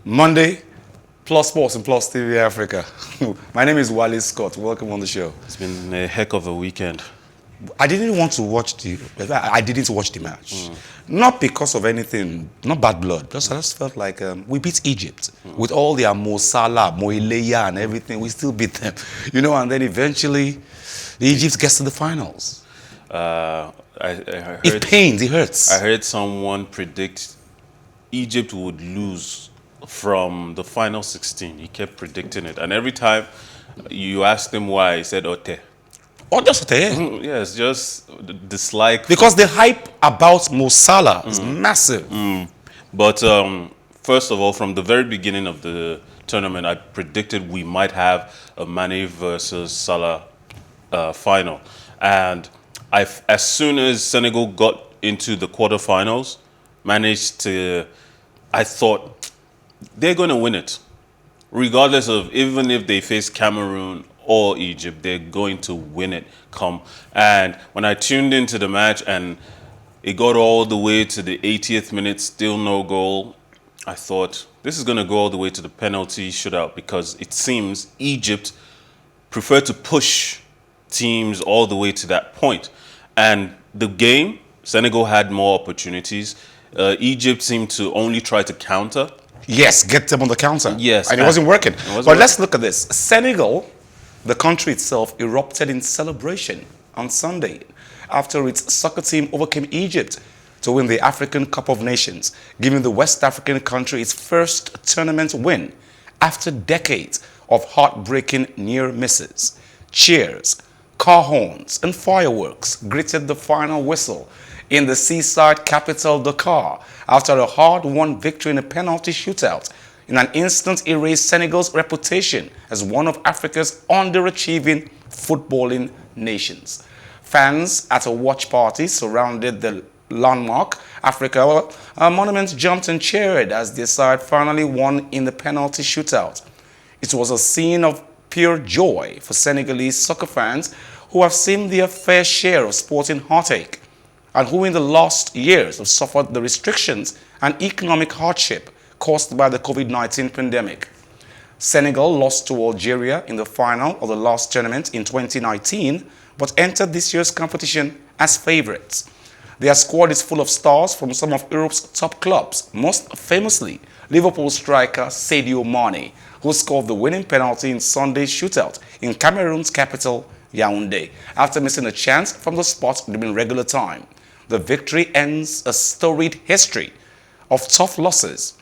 Monday, Plus Sports and Plus TV Africa. My name is Wally Scott. Welcome on the show. It's been a heck of a weekend. I didn't want to watch I didn't watch the match. Not because of anything, not bad blood. Just I just felt like we beat Egypt with all their Mo Salah, Mo Ileya and everything. We still beat them, and then eventually, the Egypt gets to the finals. I heard, it pains, it hurts. I heard someone predict Egypt would lose from the final 16. He kept predicting it, and every time you asked him why, he said Ote. Or just there. Yes, just dislike. Because the hype about Mo Salah is massive. But first of all, from the very beginning of the tournament, I predicted we might have a Mane versus Salah final. And as soon as Senegal got into the quarterfinals, I thought they're going to win it. Regardless of, even if they face Cameroon or Egypt, they're going to win it And when I tuned into the match and it got all the way to the 80th minute, still no goal, I thought this is going to go all the way to the penalty shootout, because it seems Egypt prefer to push teams all the way to that point. And the game, Senegal had more opportunities. Egypt seemed to only try to counter. Yes, get them on the counter. Yes. And it wasn't working. Let's look at this. Senegal, the country itself, erupted in celebration on Sunday after its soccer team overcame Egypt to win the African Cup of Nations, giving the West African country its first tournament win after decades of heartbreaking near misses. Cheers, car horns, and fireworks greeted the final whistle in the seaside capital Dakar after a hard-won victory in a penalty shootout. In an instant, erased Senegal's reputation as one of Africa's underachieving footballing nations. Fans at a watch party surrounded the landmark Africa monument jumped and cheered as their side finally won in the penalty shootout. It was a scene of pure joy for Senegalese soccer fans who have seen their fair share of sporting heartache and who in the last years have suffered the restrictions and economic hardship caused by the COVID-19 pandemic. Senegal lost to Algeria in the final of the last tournament in 2019, but entered this year's competition as favorites. Their squad is full of stars from some of Europe's top clubs, most famously Liverpool striker Sadio Mane, who scored the winning penalty in Sunday's shootout in Cameroon's capital, Yaoundé, after missing a chance from the spot during regular time. The victory ends a storied history of tough losses.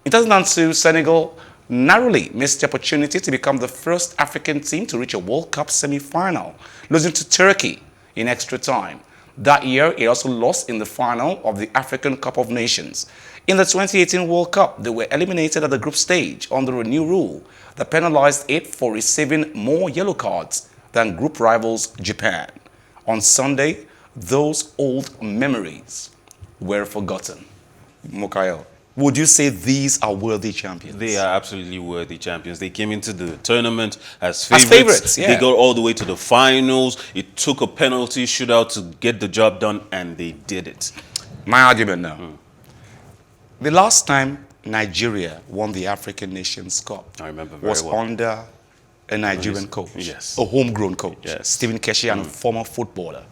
In 2002, Senegal narrowly missed the opportunity to become the first African team to reach a World Cup semi-final, losing to Turkey in extra time. That year, it also lost in the final of the African Cup of Nations. In the 2018 World Cup, they were eliminated at the group stage under a new rule that penalized it for receiving more yellow cards than group rivals Japan. On Sunday, those old memories were forgotten. Mukayo, would you say these are worthy champions? They are absolutely worthy champions. They came into the tournament as favorites. Yeah. They got all the way to the finals. It took a penalty shootout to get the job done, and they did it. My argument now. The last time Nigeria won the African Nations Cup I remember very well. under a Nigerian coach, yes. A homegrown coach, yes. Stephen Keshi, and a former footballer.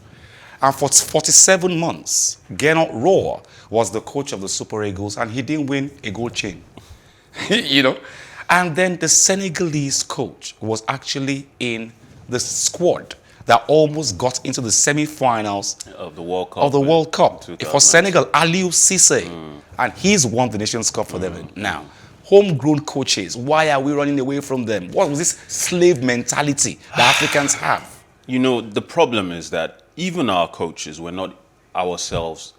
And for 47 months, Gernot Rohr was the coach of the Super Eagles, and he didn't win a gold chain. And then the Senegalese coach was actually in the squad that almost got into the semi-finals of the World Cup. For Senegal, Aliou Cissé, and he's won the Nations Cup for them. Now, homegrown coaches, why are we running away from them? What was this slave mentality that Africans have? The problem is that even our coaches, we're not ourselves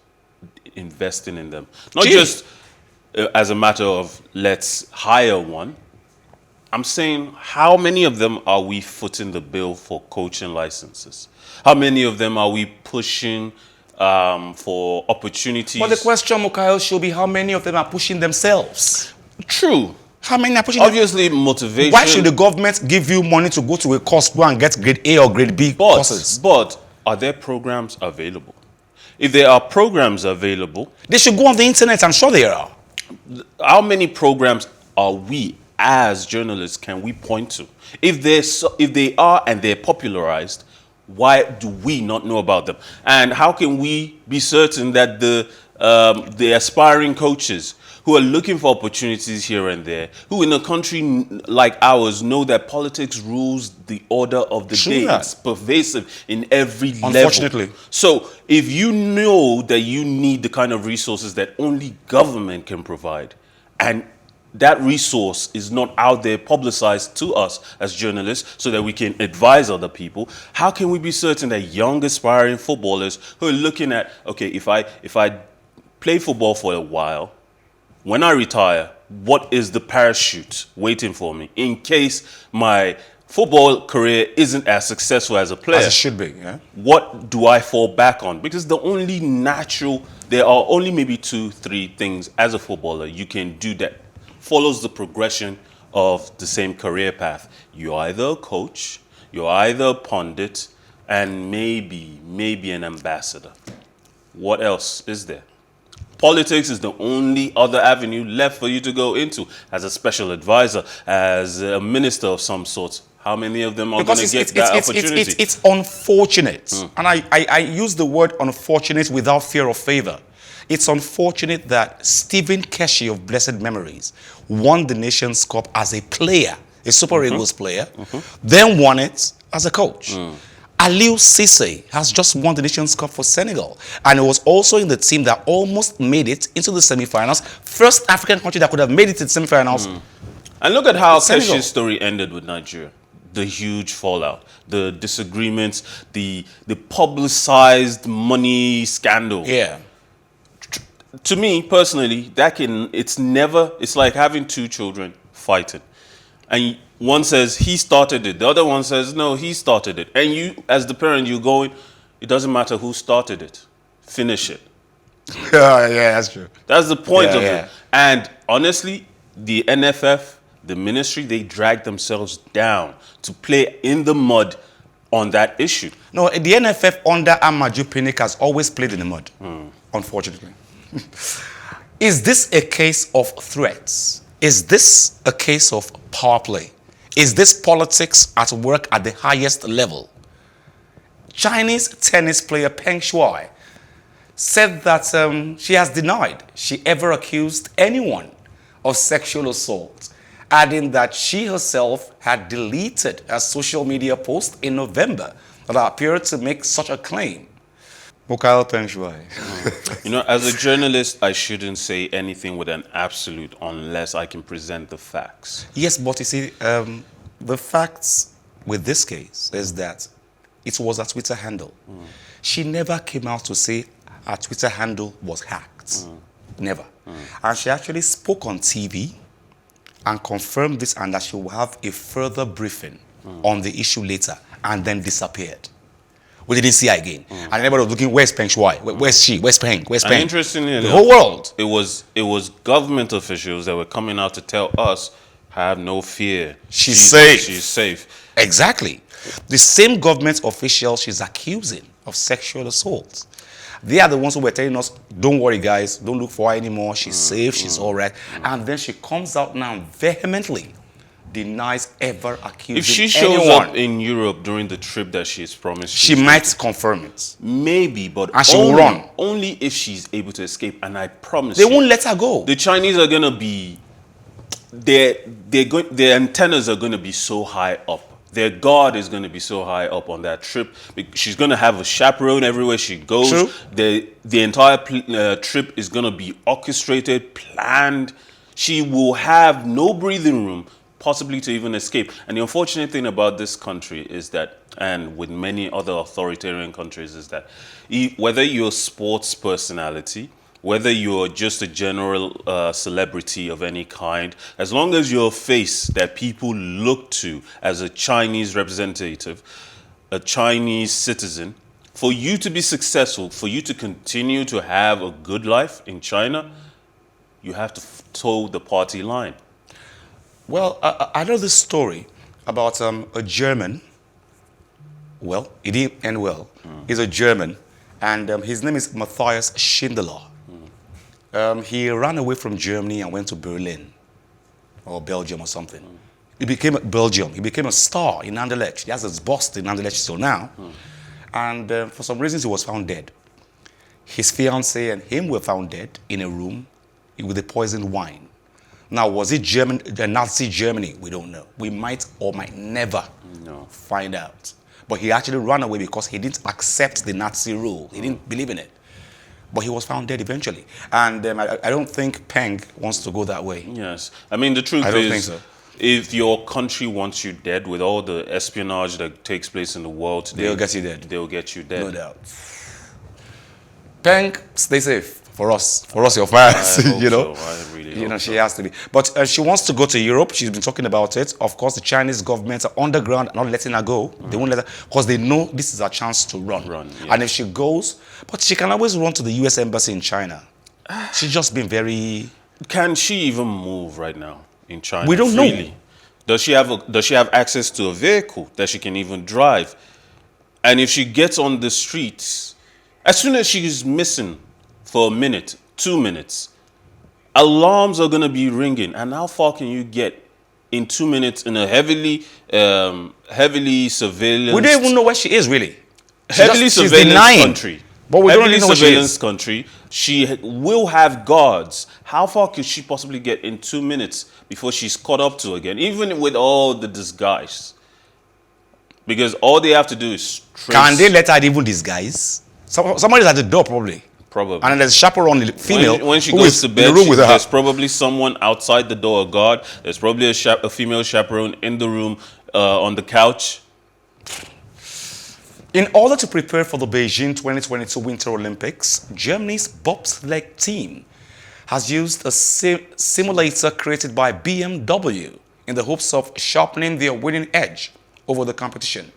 investing in them. Not just as a matter of let's hire one. I'm saying, how many of them are we footing the bill for coaching licenses? How many of them are we pushing for opportunities? But the question, Mukayo, should be how many of them are pushing themselves? True. How many are pushing Obviously, motivation. Why should the government give you money to go to a course, go and get grade A or grade B courses? But are there programs available? If there are programs available, they should go on the internet. I'm sure there are. How many programs are we as journalists can we point to? If they are and they're popularized, why do we not know about them? And how can we be certain that the aspiring coaches who are looking for opportunities here and there, who in a country like ours know that politics rules the order of the day, it's pervasive in every level. Unfortunately. So if you know that you need the kind of resources that only government can provide, and that resource is not out there publicized to us as journalists so that we can advise other people, how can we be certain that young aspiring footballers who are looking at, okay, if I play football for a while, when I retire, what is the parachute waiting for me in case my football career isn't as successful as a player? As it should be, yeah. What do I fall back on? Because there are only maybe 2-3 things as a footballer you can do that follows the progression of the same career path. You're either a coach, you're either a pundit, and maybe an ambassador. What else is there? Politics is the only other avenue left for you to go into as a special advisor, as a minister of some sort. How many of them are going to get that opportunity? It's unfortunate. And I use the word unfortunate without fear of favor. It's unfortunate that Stephen Keshi of blessed memories won the Nations Cup as a player, a Super Eagles player, then won it as a coach. Aliou Cisse has just won the Nations Cup for Senegal, and it was also in the team that almost made it into the semifinals. First African country that could have made it to the semifinals. And look at how Keshi's story ended with Nigeria. The huge fallout, the disagreements, the publicized money scandal. Yeah. To me personally, it's like having 2 children fighting. And one says he started it, the other one says no, he started it. And you, as the parent, you're going, it doesn't matter who started it, finish it. Yeah, that's true. That's the point of it. And honestly, the NFF, the ministry, they drag themselves down to play in the mud on that issue. No, the NFF under Amaju Pinnick has always played in the mud, unfortunately. Is this a case of threats? Is this a case of power play? Is this politics at work at the highest level? Chinese tennis player Peng Shuai said that she has denied she ever accused anyone of sexual assault, adding that she herself had deleted a social media post in November that appeared to make such a claim. Peng Shuai. As a journalist, I shouldn't say anything with an absolute unless I can present the facts. Yes, but you see, the facts with this case is that it was a Twitter handle. She never came out to say her Twitter handle was hacked. Never. And she actually spoke on TV and confirmed this, and that she will have a further briefing on the issue later, and then disappeared. We didn't see her again. And everybody was looking, where's Peng Shuai? Where's she? Where's Peng? Where's Peng? Interestingly the enough, whole world. It was government officials that were coming out to tell us, have no fear. She's safe. She's safe. Exactly. The same government officials she's accusing of sexual assault. They are the ones who were telling us, don't worry guys, don't look for her anymore, she's safe, she's all right. And then she comes out now and vehemently denies ever accusing anyone. If she shows up in Europe during the trip that she's promised, she might confirm it. Maybe, but and she will run. Only if she's able to escape, and I promise they won't let her go. The Chinese are going to be, their antennas are going to be so high up. Their guard is going to be so high up on that trip. She's going to have a chaperone everywhere she goes. True. The entire trip is going to be orchestrated, planned. She will have no breathing room, possibly to even escape. And the unfortunate thing about this country is that, and with many other authoritarian countries, is that whether you're a sports personality, whether you're just a general celebrity of any kind, as long as you're a face that people look to as a Chinese representative, a Chinese citizen, for you to be successful, for you to continue to have a good life in China, you have to toe the party line. Well, I know this story about a German. Well, it didn't end well. He's a German, and his name is Matthias Schindler. He ran away from Germany and went to Berlin. or Belgium or something. He became Belgium. He became a star in Anderlecht. He has his bust in Anderlecht till now. And for some reasons, he was found dead. His fiancée and him were found dead in a room with a poisoned wine. Now, was it Nazi Germany? We don't know. We might or might never find out. But he actually ran away because he didn't accept the Nazi rule. He didn't believe in it. But he was found dead eventually. And I don't think Peng wants to go that way. Yes. I mean, the truth is, think so. If your country wants you dead with all the espionage that takes place in the world today, They'll get you dead. They'll get you dead. No doubt. Peng, stay safe. For us, your fans, you know. So. I really hope she has to be. But she wants to go to Europe. She's been talking about it. Of course, the Chinese government are underground, not letting her go. They won't let her, because they know this is her chance to run. Yes. And if she goes, but she can always run to the U.S. Embassy in China. She's just been very... Can she even move right now in China? We don't freely? know. Does she have access to a vehicle that she can even drive? And if she gets on the streets, as soon as she's missing for a minute, 2 minutes, alarms are going to be ringing. And how far can you get in 2 minutes in a heavily surveillance... We don't even know where she is, really. Surveillance country. But we don't heavily really know where she surveillance is. country. She will have guards. How far could she possibly get in 2 minutes before she's caught up to again, even with all the disguise? Because all they have to do is trace... Can they let her even disguise? Somebody's at the door, probably. Probably. And there's a chaperone, the female, when she who goes is to in bed, the room with her. there's probably someone outside the door, a guard. There's probably a female chaperone in the room on the couch. In order to prepare for the Beijing 2022 Winter Olympics, Germany's Bobsleigh team has used a simulator created by BMW in the hopes of sharpening their winning edge over the competition.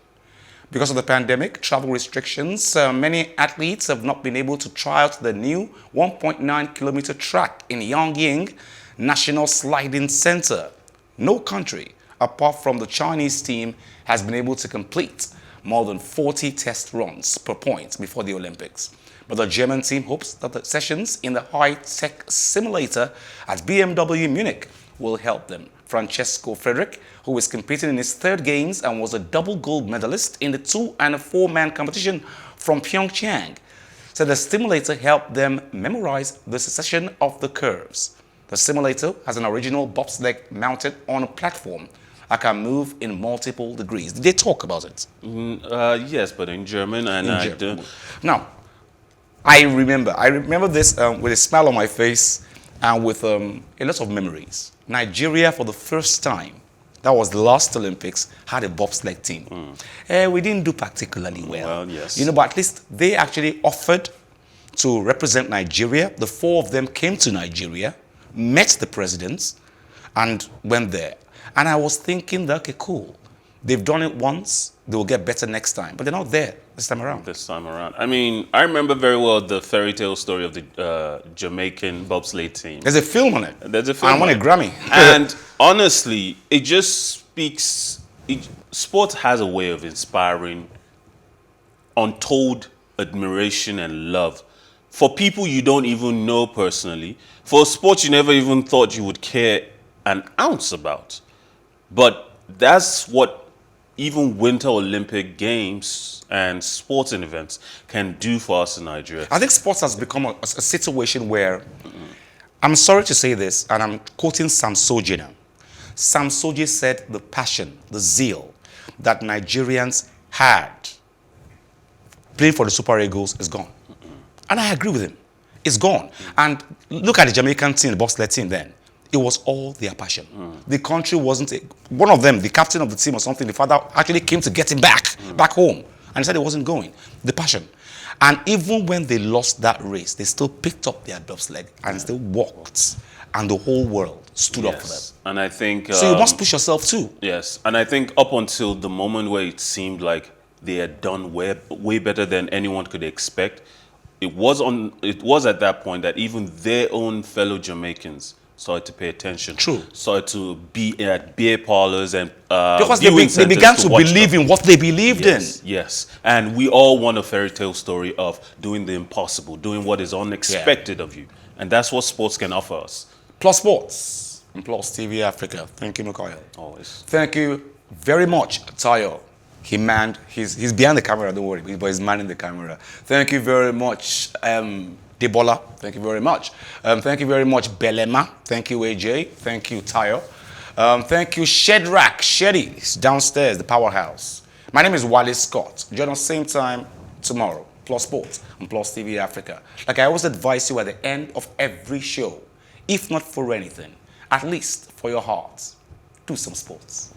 Because of the pandemic, travel restrictions, many athletes have not been able to try out the new 1.9-kilometer track in Yongying National Sliding Center. No country, apart from the Chinese team, has been able to complete more than 40 test runs per point before the Olympics. But the German team hopes that the sessions in the high-tech simulator at BMW Munich will help them. Francesco Frederick, who is competing in his third games and was a double gold medalist in the 2- and 4-man competition from Pyeongchang, said the simulator helped them memorize the succession of the curves. The simulator has an original bobsleigh mounted on a platform that can move in multiple degrees. Did they talk about it? Yes, but in German. And Now, I remember this with a smile on my face and with a lot of memories. Nigeria, for the first time, that was the last Olympics, had a bobsleigh team. We didn't do particularly well. Yes. You know, but at least they actually offered to represent Nigeria. The 4 of them came to Nigeria, met the presidents, and went there. And I was thinking that, okay, cool. They've done it once, they will get better next time. But they're not there this time around. I mean, I remember very well the fairy tale story of the Jamaican bobsleigh team. There's a film on it. There's a film. And I won a Grammy. And honestly, it just speaks... Sport has a way of inspiring untold admiration and love for people you don't even know personally, for a sport you never even thought you would care an ounce about. But that's what even Winter Olympic Games and sporting events can do for us in Nigeria. I think sports has become a situation where, I'm sorry to say this, and I'm quoting Sam Soji now. Sam Soji said the passion, the zeal that Nigerians had playing for the Super Eagles is gone. And I agree with him. It's gone. And look at the Jamaican team, the bobsleigh team then. It was all their passion. The country wasn't... One of them, the captain of the team or something, the father actually came to get him back home. And he said he wasn't going. The passion. And even when they lost that race, they still picked up their bobsleigh and still walked. And the whole world stood up for them. And I think... So you must push yourself too. Yes. And I think up until the moment where it seemed like they had done way better than anyone could expect, it was at that point that even their own fellow Jamaicans started to pay attention. True. Started to be at beer parlors and because they began to believe in what they believed in. Yes. And we all want a fairy tale story of doing the impossible, doing what is unexpected of you. And that's what sports can offer us. Plus Sports. and Plus TV Africa. Thank you, Mikoyo. Always. Thank you very much, Tayo. He's behind the camera, don't worry, but he's manning the camera. Thank you very much, Debola. Thank you very much. Thank you very much, Belema. Thank you, AJ. Thank you, Tayo. Thank you, Shedrack. Sheddy is downstairs, the powerhouse. My name is Wale Scott. Join us same time tomorrow. Plus Sports and Plus TV Africa. Like I always advise you at the end of every show, if not for anything, at least for your heart, do some sports.